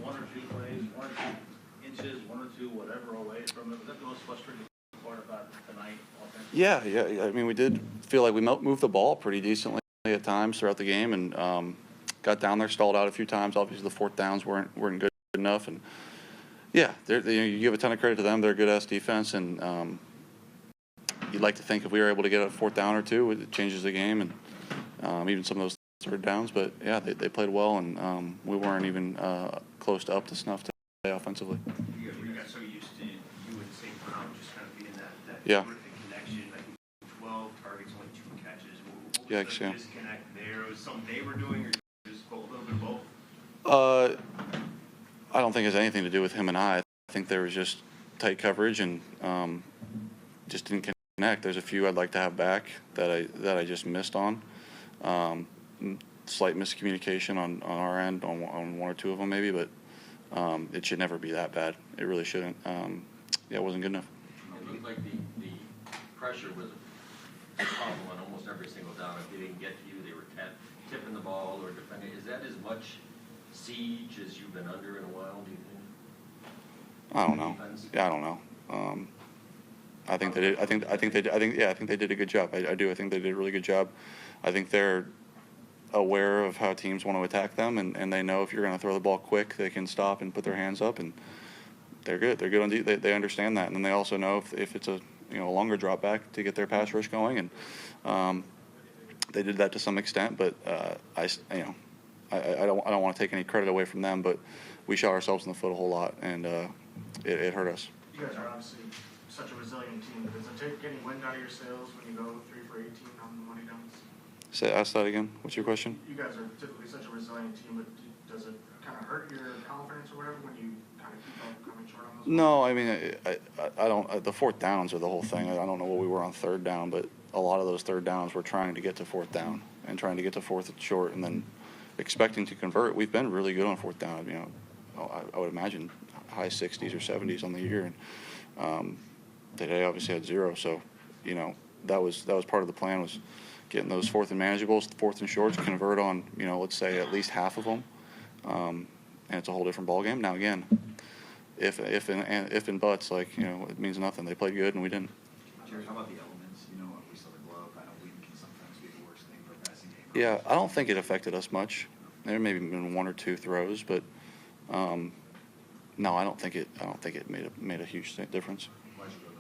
one or two plays, 1 or 2 inches, 1 or 2 whatever away from it? Was that the most frustrating part about tonight offensively? Yeah. I mean, we did feel like we moved the ball pretty decently at times throughout the game, and got down there, stalled out a few times. Obviously, the fourth downs weren't good enough, and yeah, you give a ton of credit to them. They're a good-ass defense, and you'd like to think if we were able to get a fourth down or two, it changes the game, and even some of those third downs. But yeah, they played well, and we weren't even close to up to snuff today offensively. You got so used to you and St. Brown just kind of being that Yeah. terrific connection. I think 12 targets, only 2 catches. What was Yikes, the yeah. disconnect there? Was something they were doing, or just a little bit of both? I don't think it has anything to do with him and I think there was just tight coverage and just didn't connect. There's a few I'd like to have back that I just missed on. Slight miscommunication on our end on 1 or 2 of them maybe, but it should never be that bad. It really shouldn't. Yeah, it wasn't good enough. It looked like the pressure was a problem on almost every single down. If they didn't get to you, they were tipping the ball or defending. Is that as much siege as you've been under in a while, do you think? I don't know. Yeah, I don't know. I think they did. I think they did a good job. I do. I think they did a really good job. I think they're aware of how teams want to attack them, and they know if you're going to throw the ball quick, they can stop and put their hands up, and they're good. They're good on they understand that, and then they also know if it's a longer drop back to get their pass rush going, and they did that to some extent. But I don't want to take any credit away from them, but we shot ourselves in the foot a whole lot, and it hurt us. You guys are obviously such a resilient team. Does it take any wind out of your sails when you go 3 for 18 on the money downs? Ask that again. What's your question? You guys are typically such a resilient team, but does it kind of hurt your confidence or whatever when you kind of keep on coming short on those? No, I mean, I don't. The fourth downs are the whole thing. I don't know what we were on third down, but a lot of those third downs we're trying to get to fourth down and trying to get to fourth and short, and then expecting to convert. We've been really good on fourth down. I would imagine high 60s or 70s on the year, and today obviously had 0. So, that was part of the plan, was getting those fourth and manageables, fourth and shorts, convert on let's say at least half of them, and it's a whole different ball game. Now again, if and buts, it means nothing. They played good and we didn't. Jerry, how about the elements? We saw the glove. I know wind can sometimes be the worst thing for a passing game. Yeah, I don't think it affected us much. There may have been 1 or 2 throws, but no, I don't think it made a huge difference. Why'd you go to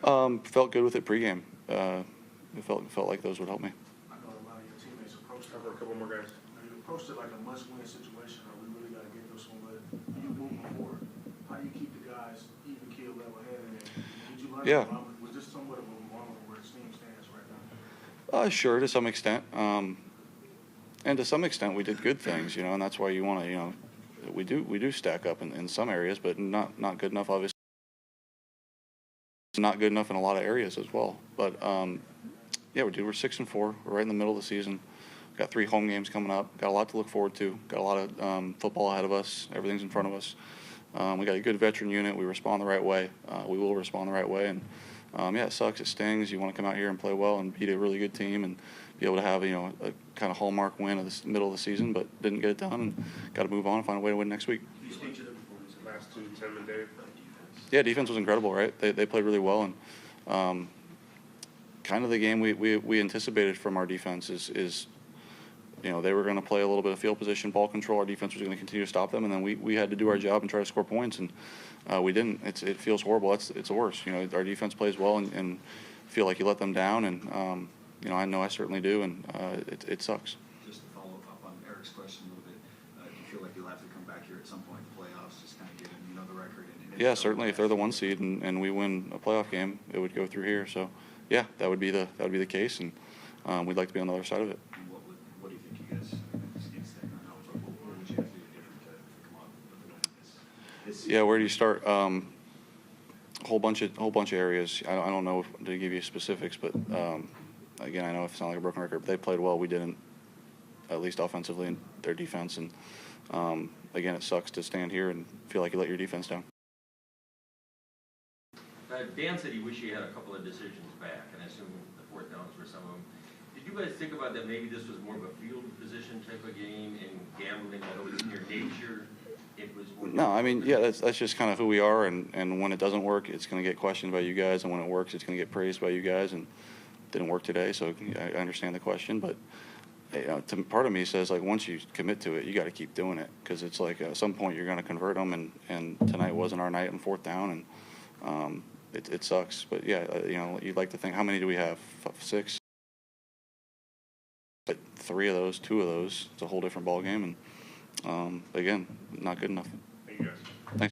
the glove? Felt good with it pregame. It felt like those would help me. I know a lot of your teammates approached it. I've got a couple more guys. You approached it like a must-win situation, or we really got to get this one. But you moving forward, how do you keep the guys even keel, level headed? Did you learn? Yeah. Was this somewhat of a barometer where the team stands right now? Sure, to some extent. And to some extent, we did good things, and that's why you want to, we do stack up in some areas, but not good enough, obviously. Not good enough in a lot of areas as well. But yeah, we're 6-4. We're right in the middle of the season. Got 3 home games coming up. Got a lot to look forward to. Got a lot of football ahead of us. Everything's in front of us. We got a good veteran unit. We respond the right way. We will respond the right way. And yeah, it sucks. It stings. You want to come out here and play well and beat a really good team and be able to have a kind of hallmark win of the middle of the season, but didn't get it done, and got to move on and find a way to win next week. You speak to the performance of last 2, Tim and Dave. Yeah, defense was incredible, right? They played really well, and kind of the game we anticipated from our defense is they were going to play a little bit of field position, ball control. Our defense was going to continue to stop them, and then we had to do our job and try to score points, and we didn't. It feels horrible. It's the worst. Our defense plays well and feel like you let them down, and I know I certainly do, and it sucks. Just to follow up on Eric's question a little bit, do you feel like you'll have to come back here at some point in the playoffs, just kind of given the record? Yeah, certainly. If they're the 1 seed and we win a playoff game, it would go through here. So, yeah, that would be the case, and we'd like to be on the other side of it. And what do you think you guys against that? What would you have to do different to come up with this? Yeah, where do you start? Whole bunch of areas. I don't know to give you specifics, but again, I know it sounds like a broken record, but they played well. We didn't, at least offensively, in their defense. And again, it sucks to stand here and feel like you let your defense down. Dan said he wished he had a couple of decisions back, and I assume the fourth downs were some of them. Did you guys think about that maybe this was more of a field position type of game and gambling? I know it's in your nature No, I mean, yeah, that's just kind of who we are, and when it doesn't work, it's going to get questioned by you guys, and when it works, it's going to get praised by you guys, and it didn't work today, so I understand the question, but part of me says, like, once you commit to it, you got to keep doing it, because it's like at some point you're going to convert them, and tonight wasn't our night on fourth down, and it sucks, but yeah, you'd like to think, how many do we have? 6? But 3 of those, 2 of those, it's a whole different ball game, and again, not good enough.